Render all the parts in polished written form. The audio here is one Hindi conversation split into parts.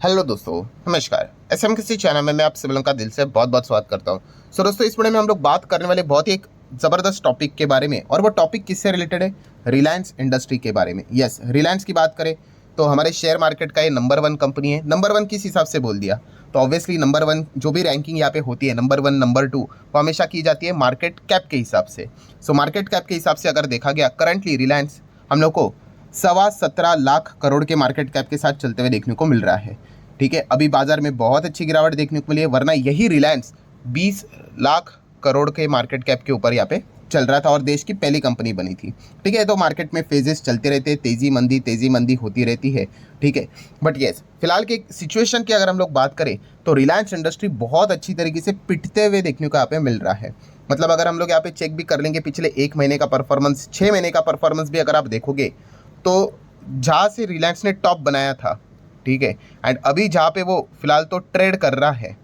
हेलो दोस्तों, नमस्कार। एसएम किसी चैनल में मैं आप सभी लोगों का दिल से बहुत बहुत स्वागत करता हूं। सो दोस्तों, इस वीडियो में हम लोग बात करने वाले बहुत ही एक ज़बरदस्त टॉपिक के बारे में, और वो टॉपिक किससे रिलेटेड है? रिलायंस इंडस्ट्री के बारे में। यस, रिलायंस की बात करें तो हमारे शेयर मार्केट का ये नंबर 1 कंपनी है। नंबर 1 किस हिसाब से बोल दिया? तो ऑब्वियसली नंबर 1 जो भी रैंकिंग यहाँ पे होती है, नंबर 1 नंबर 2 वो हमेशा की जाती है मार्केट कैप के हिसाब से। सो मार्केट कैप के हिसाब से अगर देखा गया, करंटली रिलायंस हम लोग को 17.25 लाख करोड़ के मार्केट कैप के साथ चलते हुए देखने को मिल रहा है। ठीक है, अभी बाजार में बहुत अच्छी गिरावट देखने को मिली है, वरना यही रिलायंस 20 लाख करोड़ के मार्केट कैप के ऊपर यहाँ पे चल रहा था और देश की पहली कंपनी बनी थी। ठीक है, तो मार्केट में फेजेस चलते रहते हैं, तेजी मंदी होती रहती है। ठीक है, बट येस, फिलहाल के सिचुएशन की अगर हम लोग बात करें तो रिलायंस इंडस्ट्री बहुत अच्छी तरीके से पिटते हुए देखने को यहाँ पे मिल रहा है। मतलब अगर हम लोग यहाँ पे चेक भी कर लेंगे पिछले 1 महीने का परफॉर्मेंस, 6 महीने का परफॉर्मेंस भी अगर आप देखोगे तो जहाँ से रिलायंस ने टॉप बनाया था, ठीक है, एंड अभी जहाँ पे वो फिलहाल तो ट्रेड कर रहा है,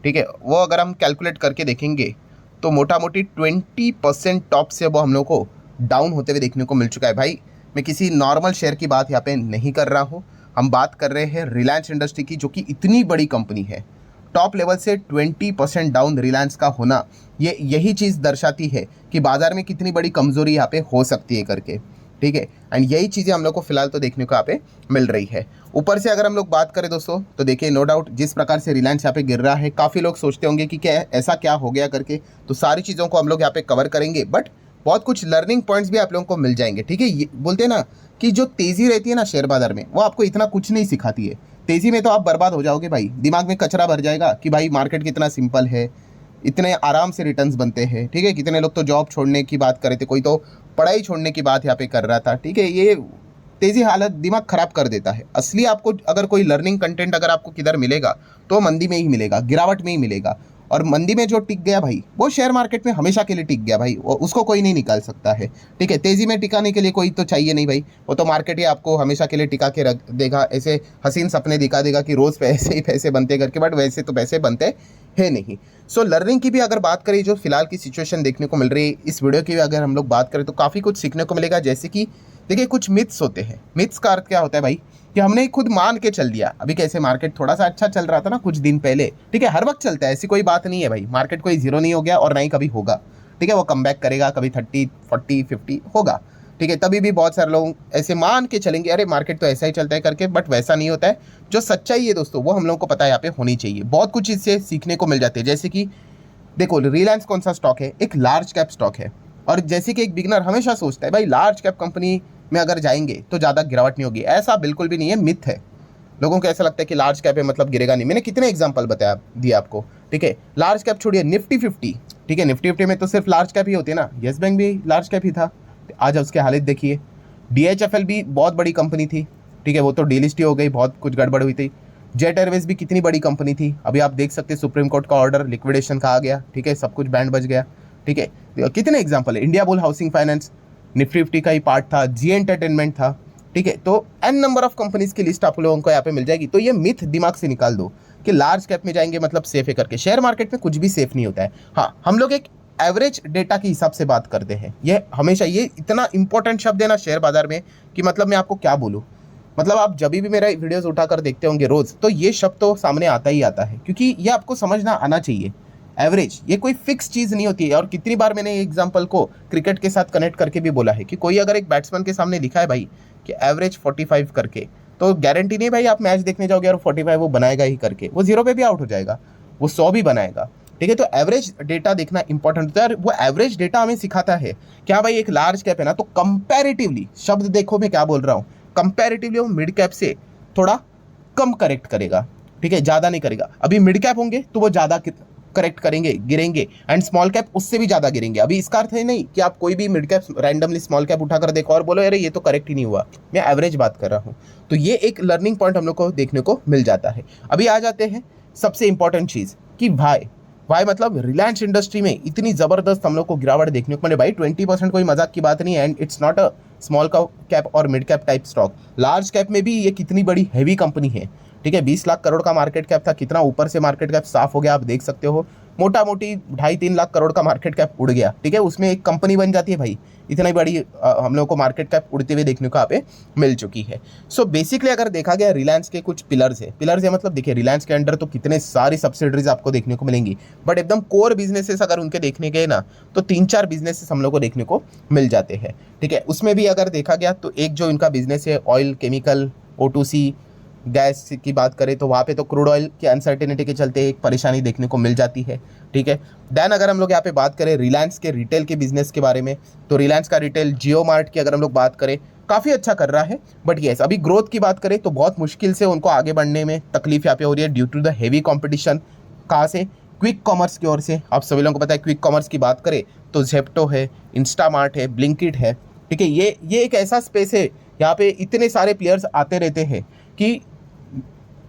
ठीक है, वो अगर हम कैलकुलेट करके देखेंगे तो मोटा मोटी 20% टॉप से वो हम लोग को डाउन होते हुए देखने को मिल चुका है। भाई, मैं किसी नॉर्मल शेयर की बात यहाँ पे नहीं कर रहा हूँ, हम बात कर रहे हैं रिलायंस इंडस्ट्री की, जो कि इतनी बड़ी कंपनी है। टॉप लेवल से 20% डाउन रिलायंस का होना, ये यही चीज़ दर्शाती है कि बाजार में कितनी बड़ी कमजोरी यहाँ पे हो सकती है करके। ठीक है, एंड यही चीज़ें हम लोग को फिलहाल तो देखने को यहाँ पे मिल रही है। ऊपर से अगर हम लोग बात करें दोस्तों, तो देखिए, नो डाउट जिस प्रकार से रिलायंस यहाँ पे गिर रहा है, काफ़ी लोग सोचते होंगे कि क्या ऐसा क्या हो गया करके, तो सारी चीज़ों को हम लोग यहाँ पे कवर करेंगे, बट बहुत कुछ लर्निंग पॉइंट्स भी आप लोगों को मिल जाएंगे। ठीक है, ये बोलते हैं ना कि जो तेज़ी रहती है ना शेयर बाजार में, वो आपको इतना कुछ नहीं सिखाती है। तेज़ी में तो आप बर्बाद हो जाओगे भाई, दिमाग में कचरा भर जाएगा कि भाई मार्केट कितना सिंपल है, इतने आराम से रिटर्न्स बनते हैं। ठीक है, कितने लोग तो जॉब छोड़ने की बात कर रहे थे, कोई तो पढ़ाई छोड़ने की बात यहाँ पे कर रहा था। ठीक है, ये तेज़ी हालत दिमाग ख़राब कर देता है। असली आपको अगर कोई लर्निंग कंटेंट अगर आपको किधर मिलेगा तो मंदी में ही मिलेगा, गिरावट में ही मिलेगा। और मंदी में जो टिक गया भाई, वो शेयर मार्केट में हमेशा के लिए टिक गया भाई, उसको कोई नहीं निकाल सकता है। ठीक है, तेज़ी में टिकाने के लिए कोई तो चाहिए नहीं भाई, वो तो मार्केट ही आपको हमेशा के लिए टिका के रख देगा, ऐसे हसीन सपने दिखा देगा कि रोज़ पैसे ही पैसे बनते करके, बट वैसे तो पैसे बनते है नहीं। सो लर्निंग की भी अगर बात करें, जो फिलहाल की सिचुएशन देखने को मिल रही है, इस वीडियो की भी अगर हम लोग बात करें तो काफ़ी कुछ सीखने को मिलेगा। जैसे कि देखिए, कुछ मिथ्स होते हैं। मिथ्स का अर्थ क्या होता है भाई, कि हमने खुद मान के चल दिया। अभी कैसे मार्केट थोड़ा सा अच्छा चल रहा था ना कुछ दिन पहले, ठीक है, हर वक्त चलता है, ऐसी कोई बात नहीं है भाई, मार्केट कोई जीरो नहीं हो गया और ना ही कभी होगा। ठीक है, वो कम बैक करेगा, कभी 30 40 50 होगा। ठीक है, तभी भी बहुत सारे लोग ऐसे मान के चलेंगे, अरे मार्केट तो ऐसा ही चलता है करके, बट वैसा नहीं होता है। जो सच्चाई है दोस्तों, वो हम लोगों को पता है यहाँ पे होनी चाहिए। बहुत कुछ इससे सीखने को मिल जाते हैं। जैसे कि देखो, रिलायंस कौन सा स्टॉक है? एक लार्ज कैप स्टॉक है। और जैसे कि एक बिगनर हमेशा सोचता है भाई लार्ज कैप कंपनी में अगर जाएंगे तो ज़्यादा गिरावट नहीं होगी, ऐसा बिल्कुल भी नहीं है, मिथ है। लोगों को ऐसा लगता है कि लार्ज कैप है मतलब गिरेगा नहीं। मैंने कितने एग्जांपल बताया दिए आपको। ठीक है, लार्ज कैप छोड़िए, निफ्टी 50, ठीक है, निफ्टी 50 में तो सिर्फ लार्ज कैप ही होती है ना। येस बैंक भी लार्ज कैप ही था, आज उसके हालत देखिए। DHFL भी बहुत बड़ी कंपनी थी, ठीक है, वो तो डीलिस्ट ही हो गई, बहुत कुछ गड़बड़ हुई थी। जेट एयरवेज भी कितनी बड़ी कंपनी थी, अभी आप देख सकते हैं सुप्रीम कोर्ट का ऑर्डर, लिक्विडेशन का आ गया। ठीक है, सब कुछ बैंड बज गया। ठीक है, कितने एग्जांपल है। India bull housing finance Nifty 50 का ही पार्ट था, जी एंटरटेनमेंट था। ठीक है, तो एन नंबर ऑफ कंपनीज की लिस्ट आप लोगों को यहाँ पे मिल जाएगी। तो ये मिथ दिमाग से निकाल दो कि लार्ज कैप में जाएंगे मतलब सेफ है करके। शेयर मार्केट में कुछ भी सेफ नहीं होता है। हाँ, हम लोग एक एवरेज डेटा के हिसाब से बात करते हैं। ये हमेशा, ये इतना इंपॉर्टेंट शब्द है ना शेयर बाजार में कि मतलब मैं आपको क्या बोलूँ। मतलब आप जब भी मेरा वीडियोस उठाकर देखते होंगे रोज, तो ये शब्द तो सामने आता ही आता है, क्योंकि ये आपको समझना आना चाहिए। एवरेज ये कोई फिक्स चीज़ नहीं होती है। और कितनी बार मैंने एग्जांपल को क्रिकेट के साथ कनेक्ट करके भी बोला है कि कोई अगर एक बैट्समैन के सामने लिखा है भाई कि एवरेज 45 करके, तो गारंटी नहीं भाई आप मैच देखने जाओगे और 45 वो बनाएगा ही करके, वो 0 पे भी आउट हो जाएगा, वो 100 भी बनाएगा। ठीक है, तो एवरेज डेटा देखना इंपॉर्टेंट होता है। वो एवरेज डेटा हमें सिखाता है क्या भाई, एक लार्ज कैप है ना, तो कंपैरेटिवली, शब्द देखो मैं क्या बोल रहा हूँ, कंपैरेटिवली वो मिड कैप से थोड़ा कम करेक्ट करेगा। ठीक है, ज़्यादा नहीं करेगा। अभी मिड कैप होंगे तो वो ज़्यादा करेक्ट करेंगे, गिरेंगे, एंड स्मॉल कैप उससे भी ज़्यादा गिरेंगे। अभी इसका अर्थ है नहीं कि आप कोई भी mid cap randomly small cap उठाकर देखो और बोलो अरे ये तो करेक्ट ही नहीं हुआ, मैं एवरेज बात कर रहा हूँ। तो ये एक लर्निंग पॉइंट हम लोग को देखने को मिल जाता है। अभी आ जाते हैं सबसे इंपॉर्टेंट चीज़ कि वाई मतलब रिलायंस इंडस्ट्री में इतनी ज़बरदस्त हम लोग को गिरावट देखने को मिले भाई। 20% कोई मजाक की बात नहीं है, and it's not a small cap और mid cap type stock. Large cap में भी ये कितनी बड़ी हैवी कंपनी है। ठीक है, 20 लाख करोड़ का मार्केट कैप था, कितना ऊपर से मार्केट कैप साफ हो गया आप देख सकते हो। मोटा मोटी 2.5-3 लाख करोड़ का मार्केट कैप उड़ गया, ठीक है, उसमें एक कंपनी बन जाती है भाई, इतनी बड़ी हम लोगों को मार्केट कैप उड़ते हुए देखने को यहाँ पे मिल चुकी है। सो बेसिकली अगर देखा गया रिलायंस के कुछ पिलर्स है मतलब देखिए रिलायंस के अंडर तो कितने सारी सब्सिडरीज आपको देखने को मिलेंगी, बट एकदम कोर बिजनेसेस अगर उनके देखने गए ना तो 3-4 बिजनेसेस हम लोग को देखने को मिल जाते हैं, ठीक है। उसमें भी अगर देखा गया तो एक जो इनका बिजनेस है ऑयल केमिकल O2C गैस की बात करें तो वहाँ पे तो क्रूड ऑयल की अनसर्टेनिटी के चलते एक परेशानी देखने को मिल जाती है, ठीक है। देन अगर हम लोग यहाँ पे बात करें रिलायंस के रिटेल के बिजनेस के बारे में, तो रिलायंस का रिटेल जियो मार्ट की अगर हम लोग बात करें काफ़ी अच्छा कर रहा है, बट येस अभी ग्रोथ की बात करें तो बहुत मुश्किल से उनको आगे बढ़ने में तकलीफ यहाँ पे हो रही है due to the heavy competition. कहाँ से? क्विक कॉमर्स की ओर से। आप सभी लोगों को पता है क्विक कॉमर्स की बात करें तो जेप्टो है, इंस्टामार्ट है, ब्लिंकिट है, ठीक है। ये एक ऐसा स्पेस है यहाँ पे इतने सारे प्लेयर्स आते रहते हैं कि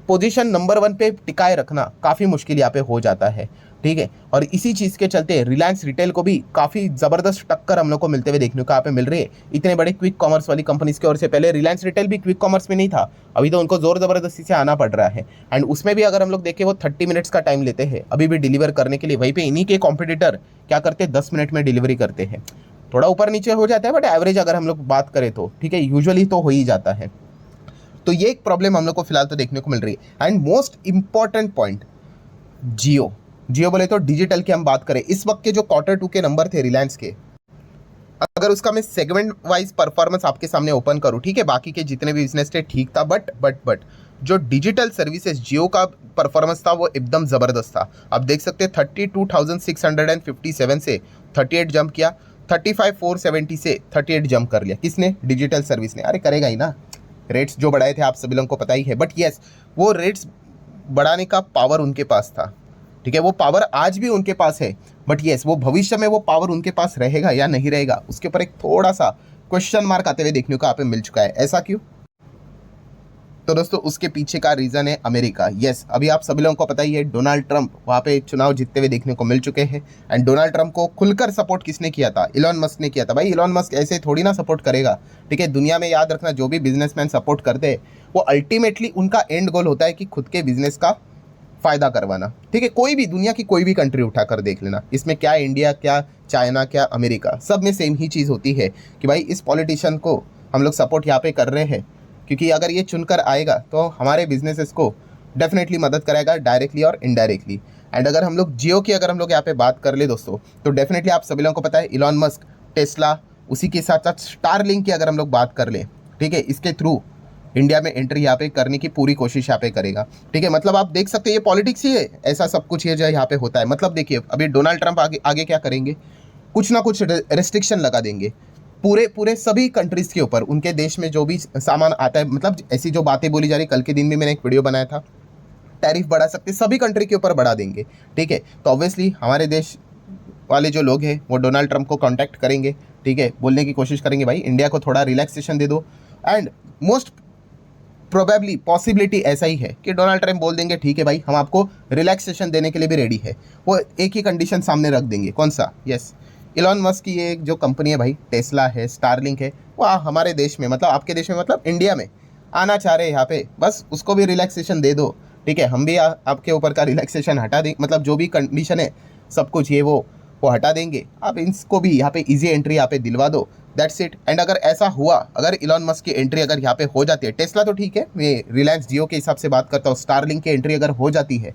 पोजीशन नंबर 1 पे टिकाए रखना काफ़ी मुश्किल यहाँ पे हो जाता है, ठीक है। और इसी चीज़ के चलते रिलायंस रिटेल को भी काफ़ी ज़बरदस्त टक्कर हम लोग को मिलते हुए देखने को यहाँ पे मिल रही है इतने बड़े क्विक कॉमर्स वाली कंपनीज की ओर से। पहले रिलायंस रिटेल भी क्विक कॉमर्स में नहीं था, अभी तो उनको ज़ोर ज़बरदस्ती से आना पड़ रहा है। एंड उसमें भी अगर हम लोग देखें वो 30 मिनट्स का टाइम लेते हैं अभी भी डिलीवर करने के लिए, वहीं पर इन्हीं के कॉम्पिटिटर क्या करते हैं 10 मिनट में डिलीवरी करते हैं। थोड़ा ऊपर नीचे हो जाता है बट एवरेज अगर हम लोग बात करें तो ठीक है, यूजुअली तो हो ही जाता है। तो ये एक प्रॉब्लम हम लोग को फिलहाल तो देखने को मिल रही है। एंड मोस्ट इंपॉर्टेंट पॉइंट जियो बोले तो डिजिटल की हम बात करें, इस वक्त के जो Q2 के नंबर थे रिलायंस के, अगर उसका मैं सेगमेंट वाइज परफॉर्मेंस आपके सामने ओपन करूं, ठीक है, बाकी के जितने भी बिजनेस थे ठीक था, बट जो डिजिटल सर्विसेज जियो का परफॉर्मेंस था वो एकदम ज़बरदस्त था। आप देख सकते हैं 32,657 से 38 जंप किया, 35,470 से 38 जंप कर लिया। किसने? डिजिटल सर्विस ने। अरे करेगा ही ना, रेट्स जो बढ़ाए थे आप सभी लोगों को पता ही है, बट येस वो रेट्स बढ़ाने का पावर उनके पास था, ठीक है, वो पावर आज भी उनके पास है, बट येस वो भविष्य में वो पावर उनके पास रहेगा या नहीं रहेगा उसके ऊपर एक थोड़ा सा क्वेश्चन मार्क आते हुए देखने को यहाँ पे मिल चुका है। ऐसा क्यों? तो दोस्तों उसके पीछे का रीज़न है अमेरिका। यस अभी आप सभी लोगों को पता ही है डोनाल्ड ट्रंप वहाँ पे चुनाव जीतते हुए देखने को मिल चुके हैं। एंड डोनाल्ड ट्रंप को खुलकर सपोर्ट किसने किया था? इलॉन मस्क ने किया था। भाई इलॉन मस्क ऐसे थोड़ी ना सपोर्ट करेगा, ठीक है। दुनिया में याद रखना जो भी बिजनेसमैन सपोर्ट करते हैं वो अल्टीमेटली उनका एंड गोल होता है कि खुद के बिजनेस का फ़ायदा करवाना, ठीक है। कोई भी दुनिया की कोई भी कंट्री उठा कर देख लेना, इसमें क्या इंडिया, क्या चाइना, क्या अमेरिका, सब में सेम ही चीज़ होती है कि भाई इस पॉलिटिशियन को हम लोग सपोर्ट यहाँ पे कर रहे हैं क्योंकि अगर ये चुनकर आएगा तो हमारे बिजनेसेस को डेफिनेटली मदद करेगा डायरेक्टली और इनडायरेक्टली। एंड अगर हम लोग जियो की अगर हम लोग यहाँ पे बात कर ले दोस्तों तो डेफिनेटली आप सभी लोगों को पता है इलॉन मस्क, टेस्ला, उसी के साथ साथ स्टारलिंक की अगर हम लोग बात कर ले, ठीक है, इसके थ्रू इंडिया में एंट्री यहाँ पे करने की पूरी कोशिश यहाँ पे करेगा, ठीक है। मतलब आप देख सकते हैं ये पॉलिटिक्स ही है, ऐसा सब कुछ ये जो यहाँ पे होता है। मतलब देखिए अभी डोनाल्ड ट्रंप आगे क्या करेंगे, कुछ ना कुछ रेस्ट्रिक्शन लगा देंगे पूरे सभी कंट्रीज़ के ऊपर। उनके देश में जो भी सामान आता है, मतलब ऐसी जो बातें बोली जा रही, कल के दिन भी मैंने एक वीडियो बनाया था, टैरिफ बढ़ा सकते, सभी कंट्री के ऊपर बढ़ा देंगे, ठीक है। तो ऑब्वियसली हमारे देश वाले जो लोग हैं वो डोनाल्ड ट्रंप को कांटेक्ट करेंगे, ठीक है, बोलने की कोशिश करेंगे भाई इंडिया को थोड़ा रिलैक्सेशन दे दो। एंड मोस्ट प्रोबेबली पॉसिबिलिटी ऐसा ही है कि डोनाल्ड ट्रंप बोल देंगे ठीक है भाई हम आपको रिलैक्सेशन देने के लिए भी रेडी है। वो एक ही कंडीशन सामने रख देंगे, कौन सा? यस इलॉन मस्क की ये जो कंपनी है भाई, टेस्ला है, स्टारलिंक है, वो हमारे देश में, मतलब आपके देश में, मतलब इंडिया में आना चाह रहे हैं यहाँ पे, बस उसको भी रिलैक्सेशन दे दो, ठीक है। हम भी आपके ऊपर का रिलैक्सेशन हटा दें, मतलब जो भी कंडीशन है सब कुछ ये वो हटा देंगे, आप इनको भी यहाँ पे इजी एंट्री यहाँ पे दिलवा दो, दैट्स इट। एंड अगर ऐसा हुआ, अगर इलॉन मस्क की एंट्री अगर यहाँ पे हो जाती है, टेस्ला तो ठीक है, मैं रिलायंस जियो के हिसाब से बात करता हूँ, स्टारलिंक की एंट्री अगर हो जाती है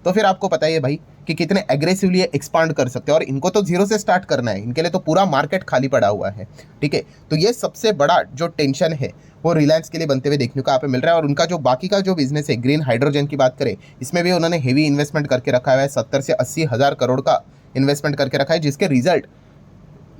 तो फिर आपको पता ही है भाई कि कितने एग्रेसिवली एक्सपांड कर सकते हैं। और इनको तो जीरो से स्टार्ट करना है, इनके लिए तो पूरा मार्केट खाली पड़ा हुआ है, ठीक है। तो ये सबसे बड़ा जो टेंशन है वो रिलायंस के लिए बनते हुए देखने को यहाँ पे मिल रहा है। और उनका जो बाकी का जो बिजनेस है, ग्रीन हाइड्रोजन की बात करें, इसमें भी उन्होंने हेवी इन्वेस्टमेंट करके रखा हुआ है, 70 से 80 हज़ार करोड़ का इन्वेस्टमेंट करके रखा है, जिसके रिजल्ट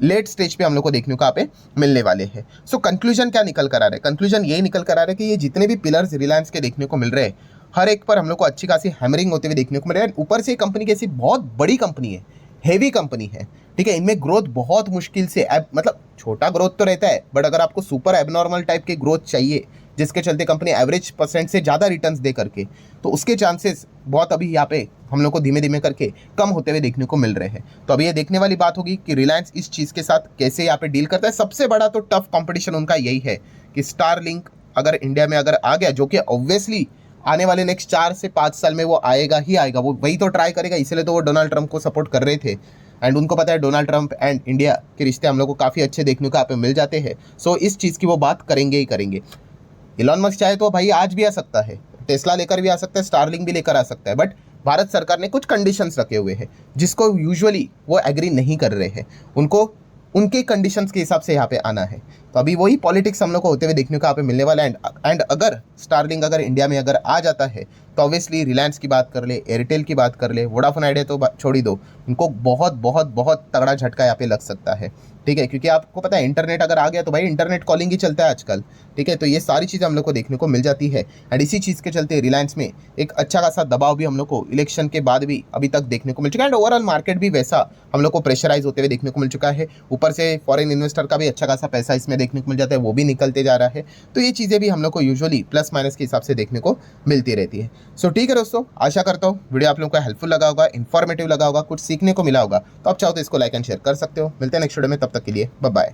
लेट स्टेज पे हम लोग को देखने को यहाँ पे मिलने वाले हैं। सो कंक्लूजन क्या निकल कर आ रहा है? कंक्लूजन यही निकल कर आ रहा है कि ये जितने भी पिलर्स रिलायंस के देखने को मिल रहे हैं, हर एक पर हम लोग को अच्छी खासी हैमरिंग होते हुए देखने को मिल रहा है। ऊपर से कंपनी कैसी बहुत बड़ी कंपनी है, हेवी कंपनी है, ठीक है। इनमें ग्रोथ बहुत मुश्किल से, मतलब छोटा ग्रोथ तो रहता है, बट अगर आपको सुपर एबनॉर्मल टाइप की ग्रोथ चाहिए जिसके चलते कंपनी एवरेज % से ज़्यादा रिटर्न्स दे करके, तो उसके चांसेस बहुत अभी यहाँ पे हम लोग को धीमे धीमे करके कम होते हुए देखने को मिल रहे हैं। तो अभी ये देखने वाली बात होगी कि रिलायंस इस चीज़ के साथ कैसे यहाँ पे डील करता है। सबसे बड़ा तो टफ कंपटीशन उनका यही है कि स्टारलिंक अगर इंडिया में अगर आ गया, जो कि ऑब्वियसली आने वाले नेक्स्ट 4 से 5 साल में वो आएगा ही आएगा, वो वही तो ट्राई करेगा, इसलिए तो वो डोनाल्ड ट्रंप को सपोर्ट कर रहे थे। एंड उनको पता है डोनाल्ड ट्रंप एंड इंडिया के रिश्ते हम लोग को काफ़ी अच्छे देखने को यहाँ पे मिल जाते हैं। सो इस चीज़ की वो बात करेंगे ही करेंगे। इलॉन मस्क चाहे तो भाई आज भी आ सकता है, टेस्ला लेकर भी आ सकता है, स्टारलिंक भी लेकर आ सकता है, बट भारत सरकार ने कुछ कंडीशंस रखे हुए हैं जिसको यूजुअली वो एग्री नहीं कर रहे हैं, उनको उनके कंडीशंस के हिसाब से यहाँ पे आना है। तो अभी वही पॉलिटिक्स हम लोग को होते हुए देखने को यहाँ पे मिलने वाला है। एंड अगर स्टारलिंक अगर इंडिया में अगर आ जाता है तो ऑब्वियसली रिलायंस की बात कर ले, एयरटेल की बात कर ले, वोडाफोन आइडिया तो छोड़ ही दो, उनको बहुत बहुत बहुत तगड़ा झटका यहाँ पे लग सकता है। ठीक है, क्योंकि आपको पता है इंटरनेट अगर आ गया तो भाई इंटरनेट कॉलिंग ही चलता है आजकल। ठीक है, तो ये सारी चीज़ें हम लोग को देखने को मिल जाती है। एंड इसी चीज़ के चलते रिलायंस में एक अच्छा खासा दबाव भी हम लोग को इलेक्शन के बाद भी अभी तक देखने को मिल चुका है। एंड ओवरऑल मार्केट भी वैसा हम लोग को प्रेशराइज होते हुए देखने को मिल चुका है। ऊपर से फॉरेन इन्वेस्टर का भी अच्छा खासा पैसा इसमें देखने को मिल जाता है, वो भी निकलते जा रहा है। तो ये चीज़ें भी हम लोग को यूजुअली प्लस माइनस के हिसाब से देखने को मिलती रहती है। सो ठीक है दोस्तों, आशा करता हूँ वीडियो आप लोगों को हेल्पफुल लगा होगा, इन्फॉर्मेटिव लगा होगा, कुछ सीखने को मिला होगा। तो आप चाहो तो इसको लाइक एंड शेयर कर सकते हो। मिलते हैं नेक्स्ट वीडियो में, तब तक के लिए बाय बाय।